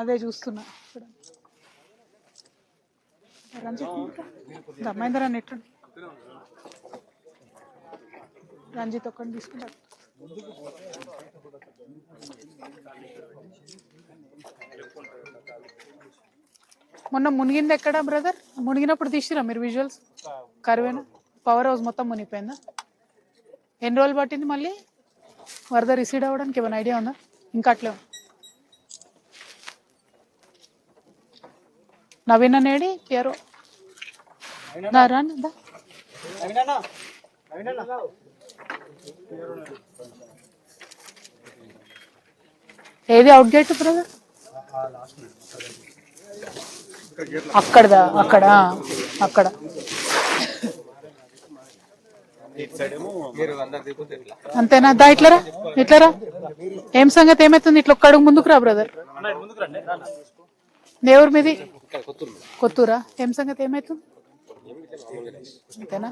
అదే చూస్తున్నా. రంజిత్ మహేందర్ అని ఎట్టు రంజిత్ ఒక్కడిని తీసుకుంటారు. మొన్న మునిగింది ఎక్కడ బ్రదర్? మునిగినప్పుడు తీసిరా మీరు విజువల్స్? కరువేనా? పవర్ హౌస్ మొత్తం మునిగిపోయిందా? ఎన్ని రోజులు పట్టింది మళ్ళీ వరద రిసీడ్ అవ్వడానికి? ఏమైనా ఐడియా ఉందా? ఇంకా అట్లే నవీన నేడి పేరు ఏది అవుట్ గేట్ బ్రదర్? అక్కడదా? అక్కడ అక్కడ అంతేనా? దా ఇట్లరా ఇట్లరా. ఏం సంగతి? ఏమైతుంది? ఇట్లా ఒక్క అడుగు ముందుకు రా బ్రదర్. దేవుడి మీది కొత్తూరా? ఏం సంగతి? ఏమైతుంది? అంతేనా?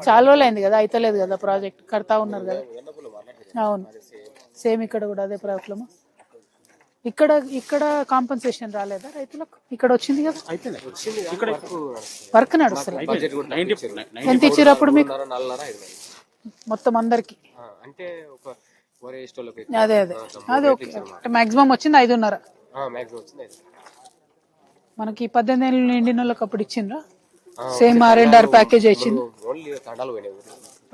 చాలా రోజులు అయింది కదా, అయితలేదు కదా ప్రాజెక్ట్, కడతా ఉన్నారు కదా. అవును, సేమ్ ఇక్కడ కూడా అదే ప్రాబ్లమ్. ఇక్కడ ఇక్కడ కాంపన్సేషన్ రాలేదా రైతులకు? ఇక్కడ వచ్చింది కదా, వర్క్ నడుస్తుంది. ఎంత ఇచ్చారు అప్పుడు మీకు మొత్తం అందరికి? అదే అదే అదే ఓకే. మాక్సిమం వచ్చింది 5.5. మనకి 18 ఏళ్ళు నిండిన వాళ్ళకి అప్పుడు ఇచ్చిండ్రా? సేమ్ R&R ప్యాకేజ్ ఇచ్చింది.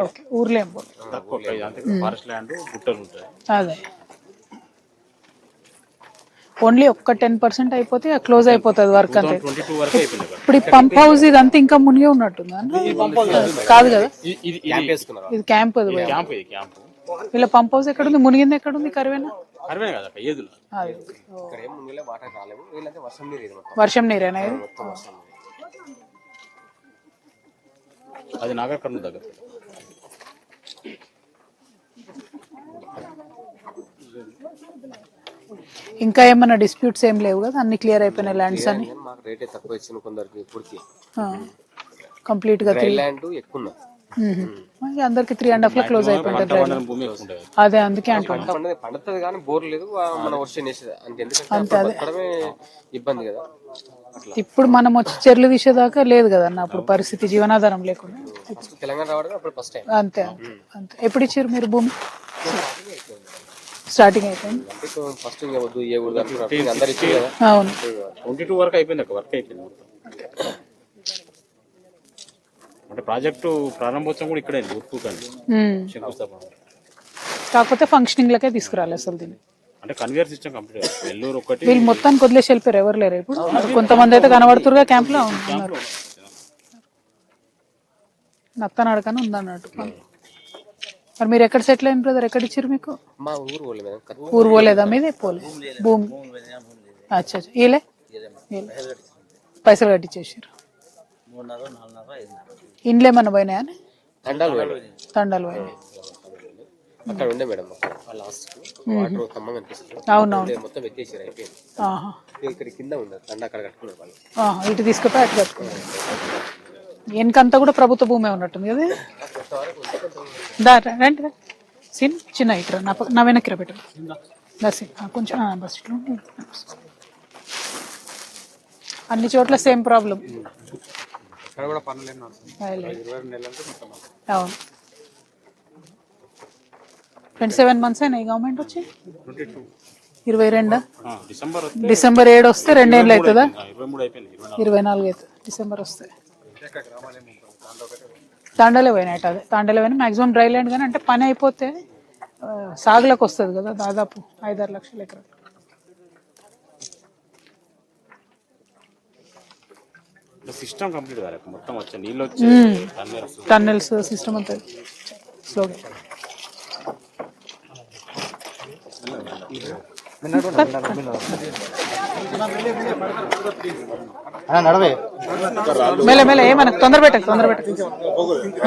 ఓకే, ఊర్లో ఏం అదే ఓన్లీ ఒక్క 10% అయిపోతే క్లోజ్ అయిపోతుంది వర్క్ అంతే. ఇప్పుడు ఈ పంప్ హౌస్ ఇదంతా ఇంకా మునిగే ఉన్నట్టుంది కాదు కదా? ఇది క్యాంప్. వీళ్ళ పంప్ హౌస్ ఎక్కడుంది? మునిగింది ఎక్కడుంది? కరువేనా? వర్షం నీరేనా ఇది? అది నాగర్ కర్నూలు దగ్గర. ఇంకా ఏమన్నా డిస్ప్యూట్స్ ఏం లేవు కదా? అన్ని క్లియర్ అయిపోయినాయి ల్యాండ్స్ అని? కంప్లీట్ గా అందరికి 3.5 లో క్లోజ్ అయిపోయింది. అదే అందుకే అంటున్నాను. ఇప్పుడు మనం వచ్చి చెర్లు తీసేదాకా లేదు కదా అన్న అప్పుడు పరిస్థితి, జీవనాధారం లేకుండా. అంతే అంతే. ఎప్పుడు ఇచ్చారు మీరు భూమి? స్టార్టింగ్ అయిపోయింది. అవును, 22 వరకు అయిపోయింది. వర్క్ అయిపోయింది. అంటే ప్రాజెక్టు ప్రారంభోత్సవం కూడా ఇక్కడే శంకుస్థాపన. కాకపోతే ఫంక్షనింగ్ లకే తీసుకురాలి అసలు దీన్ని. అంటే కన్వేయర్ సిస్టమ్ కంప్లీట్. నెల్లూరు ఒకటి వీళ్ళు మొత్తానికి వదిలేసి వెళ్ళిపోయారు, ఎవరు లేరు ఇప్పుడు? కొంతమంది అయితే కనబడుతురుగా క్యాంప్ లో ఉన్నారు. నత్తనడకని ఉందన్నట్టు. మరి మీరు ఎక్కడ సెటిల్ అయిన బ్రదర్? ఎక్కడ ఇచ్చారు మీకు? ఊరు పోలేదా మీది? పోలే భూమి. అచ్చా, ఈలే పైసలు కట్టించేసారు. ఇండ్లు ఏమన్నా పోయినాయా? తండాలు పోయినాయి. అవునవును. ఇటు తీసుకుపోయి అటు కట్టుకున్నారు. వెనకంతా కూడా ప్రభుత్వ భూమి ఉన్నట్టుంది కదా. రండి సిన్ చిన్న ఇట్రా నా వెనక్కి రా పెట్టు. కొంచెం బస్ ఇట్లా అన్ని చోట్ల సేమ్ ప్రాబ్లం. అవును, 27 months అయినా ఈ గవర్నమెంట్ వచ్చి? 22 డిసెంబర్ 7 వస్తే 2 ఏళ్ళు అవుతుందా? 24 అవుతుంది డిసెంబర్ వస్తే. తాండలే పోయినట్టు. అదే తాండలే పోయినా మాక్సిమం డ్రై ల్యాండ్ కానీ, అంటే పని అయిపోతే సాగులకు వస్తుంది కదా, దాదాపు 5-6 లక్షల ఎకరాలు. సిస్టమ్ కంప్లీట్ కాలేదు మొత్తం. వచ్చే నీళ్ళు వచ్చే టన్నెల్స్ సిస్టమ్ అంతా స్లోగా. మెల్ల మెల్ల ఏమన్నా తొందర పెట్టకు.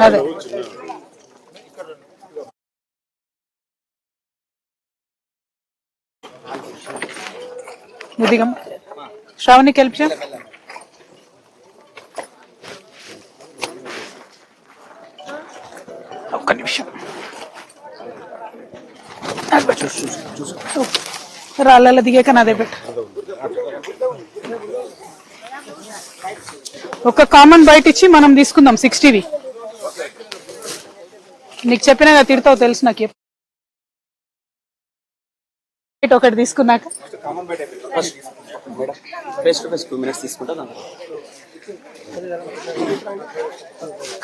అదే ముదిగం శ్రావణికి హెల్ప్ చేయ. ఒక్క నిమిషం. రాళ్ళలో దిగాక నాదే పెట్ట. ఒక కామన్ బయట ఇచ్చి మనం తీసుకుందాం 60వి. నీకు చెప్పినా తిడతావు తెలుసు నాకు. ఒకటి తీసుకున్నాక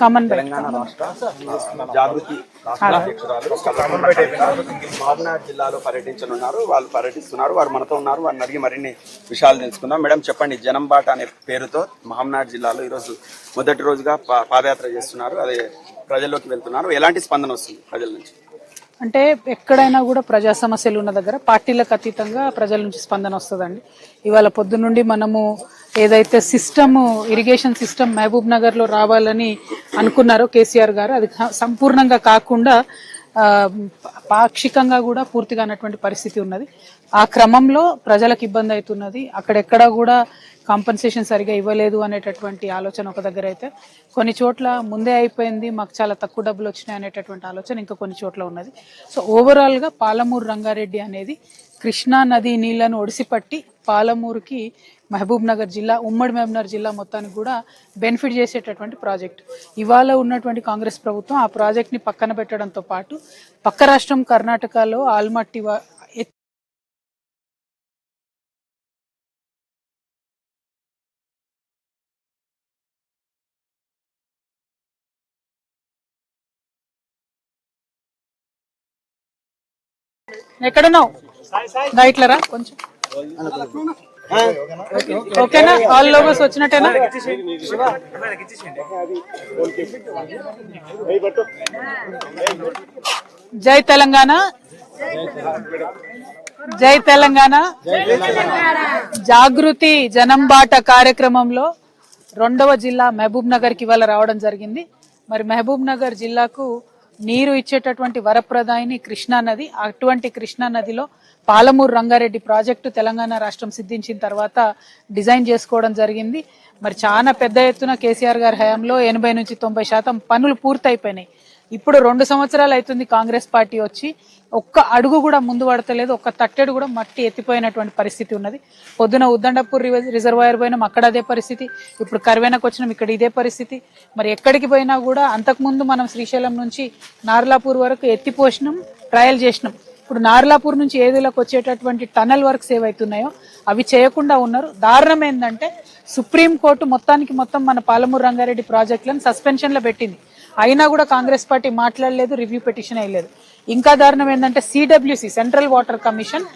కామన్ తెలంగాణ రాష్ట్ర జాగృతి రాష్ట్ర అధ్యక్షురాలు మహబూబ్నగర్ జిల్లాలో పర్యటించనున్నారు. వాళ్ళు పర్యటిస్తున్నారు, వారు మనతో ఉన్నారు. వారిని అడిగి మరిన్ని విషయాలు తెలుసుకుందాం. మేడం చెప్పండి, జనం బాట అనే పేరుతో మహబూబ్నగర్ జిల్లాలో ఈరోజు మొదటి రోజుగా పాదయాత్ర చేస్తున్నారు. అదే ప్రజల్లోకి వెళ్తున్నారు. ఎలాంటి స్పందన వస్తుంది ప్రజల నుంచి? అంటే ఎక్కడైనా కూడా ప్రజా సమస్యలు ఉన్న దగ్గర పార్టీలకు అతీతంగా ప్రజల నుంచి స్పందన వస్తుందండి. ఇవాళ పొద్దునుండి మనము ఏదైతే system, irrigation system Mahabubnagar లో రావాలని అనుకున్నారో కేసీఆర్ గారు, అది సంపూర్ణంగా కాకుండా పాక్షికంగా కూడా పూర్తిగా అన్నటువంటి పరిస్థితి ఉన్నది. ఆ క్రమంలో ప్రజలకు ఇబ్బంది అవుతున్నది. అక్కడెక్కడా కూడా కాంపన్సేషన్ సరిగా ఇవ్వలేదు అనేటటువంటి ఆలోచన ఒక దగ్గర అయితే, కొన్ని చోట్ల ముందే అయిపోయింది, మాకు చాలా తక్కువ డబ్బులు వచ్చినాయి అనేటటువంటి ఆలోచన ఇంకా కొన్ని చోట్ల ఉన్నది. సో ఓవరాల్ గా పాలమూరు రంగారెడ్డి అనేది కృష్ణా నది నీళ్లను ఒడిసిపట్టి పాలమూరుకి మహబూబ్ నగర్ జిల్లా, ఉమ్మడి మహబూబ్ నగర్ జిల్లా మొత్తానికి కూడా బెనిఫిట్ చేసేటటువంటి ప్రాజెక్ట్. ఇవాళ ఉన్నటువంటి కాంగ్రెస్ ప్రభుత్వం ఆ ప్రాజెక్ట్ ని పక్కన పెట్టడంతో పాటు పక్క రాష్ట్రం కర్ణాటకలో ఆల్మట్టి ఎక్కడున్నావు ఇట్లరా కొంచెం ఓకేనా? ఆల్ లోగోస్ వచ్చినట్టేనా? జై తెలంగాణ, జై తెలంగాణ. జాగృతి జనం బాట కార్యక్రమంలో 2వ జిల్లా మహబూబ్ నగర్ కి ఇవాళ రావడం జరిగింది. మరి మహబూబ్ నగర్ జిల్లాకు నీరు ఇచ్చేటటువంటి వరప్రదాయిని కృష్ణా నది. అటువంటి కృష్ణా నదిలో పాలమూరు రంగారెడ్డి ప్రాజెక్టు తెలంగాణ రాష్ట్రం సిద్ధించిన తర్వాత డిజైన్ చేసుకోవడం జరిగింది. మరి చాలా పెద్ద ఎత్తున కేసీఆర్ గారి హయాంలో 80 నుంచి 90% పనులు పూర్తయిపోయినాయి. ఇప్పుడు 2 సంవత్సరాలు అవుతుంది కాంగ్రెస్ పార్టీ వచ్చి, ఒక్క అడుగు కూడా ముందు పడతలేదు, ఒక్క తట్టెడు కూడా మట్టి ఎత్తిపోయినటువంటి పరిస్థితి ఉన్నది. పొద్దున ఉద్దండపూర్ రిజర్వాయర్ పోయినాం, అక్కడ అదే పరిస్థితి. ఇప్పుడు కర్వేనకు వచ్చినాం, ఇక్కడ ఇదే పరిస్థితి. మరి ఎక్కడికి పోయినా కూడా అంతకుముందు మనం శ్రీశైలం నుంచి నార్లాపూర్ వరకు ఎత్తిపోసినాం, ట్రయల్ చేసినాం. ఇప్పుడు నార్లాపూర్ నుంచి ఏదులకు వచ్చేటటువంటి టనల్ వర్క్స్ ఏవైతున్నాయో అవి చేయకుండా ఉన్నారు. దారుణం ఏంటంటే సుప్రీంకోర్టు మొత్తం మన పాలమూరు రంగారెడ్డి ప్రాజెక్టులను సస్పెన్షన్ లో పెట్టింది. అయినా కూడా కాంగ్రెస్ పార్టీ మాట్లాడలేదు, రివ్యూ పిటిషన్ వేయలేదు. ఇంకా దారుణం ఏంటంటే CWC, central water commission,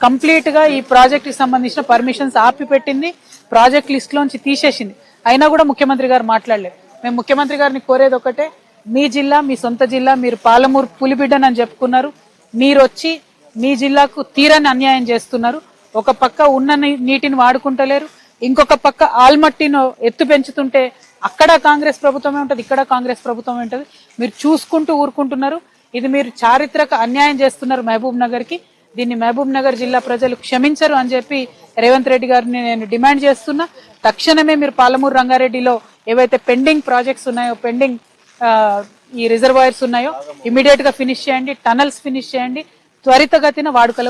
complete గా ఈ ప్రాజెక్ట్ కి సంబంధించిన పర్మిషన్స్ ఆపి పెట్టింది, ప్రాజెక్ట్ లిస్ట్ లోంచి తీసేసింది. అయినా కూడా ముఖ్యమంత్రి గారు మాట్లాడలేదు. మేము ముఖ్యమంత్రి గారిని కోరేది ఒకటే, మీ జిల్లా, మీ సొంత జిల్లా, మీరు పాలమూరు పులిబిడ్డనని చెప్పుకున్నారు, మీరు వచ్చి మీ జిల్లాకు తీరని అన్యాయం చేస్తున్నారు. ఒక పక్క ఉన్న నీటిని వాడుకుంటలేరు, ఇంకొక పక్క ఆల్మట్టిను ఎత్తు పెంచుతుంటే అక్కడ కాంగ్రెస్ ప్రభుత్వమే ఉంటది, ఇక్కడ కాంగ్రెస్ ప్రభుత్వమే ఉంటది. మీరు చూసుకుంటూ ఊరుకుంటున్నారు. ఇది మీరు చారిత్రక అన్యాయం చేస్తున్నారు మహబూబ్ నగర్ కి. దీన్ని మహబూబ్ నగర్ జిల్లా ప్రజలు క్షమించరు అని చెప్పి రేవంత్ రెడ్డి గారిని నేను డిమాండ్ చేస్తున్నా. తక్షణమే మీరు పాలమూరు రంగారెడ్డిలో ఏవైతే పెండింగ్ ప్రాజెక్ట్స్ ఉన్నాయో, పెండింగ్ ఈ రిజర్వాయర్స్ ఉన్నాయో ఇమీడియట్ గా ఫినిష్ చేయండి, టనల్స్ ఫినిష్ చేయండి, త్వరితగతిన వాడుకలో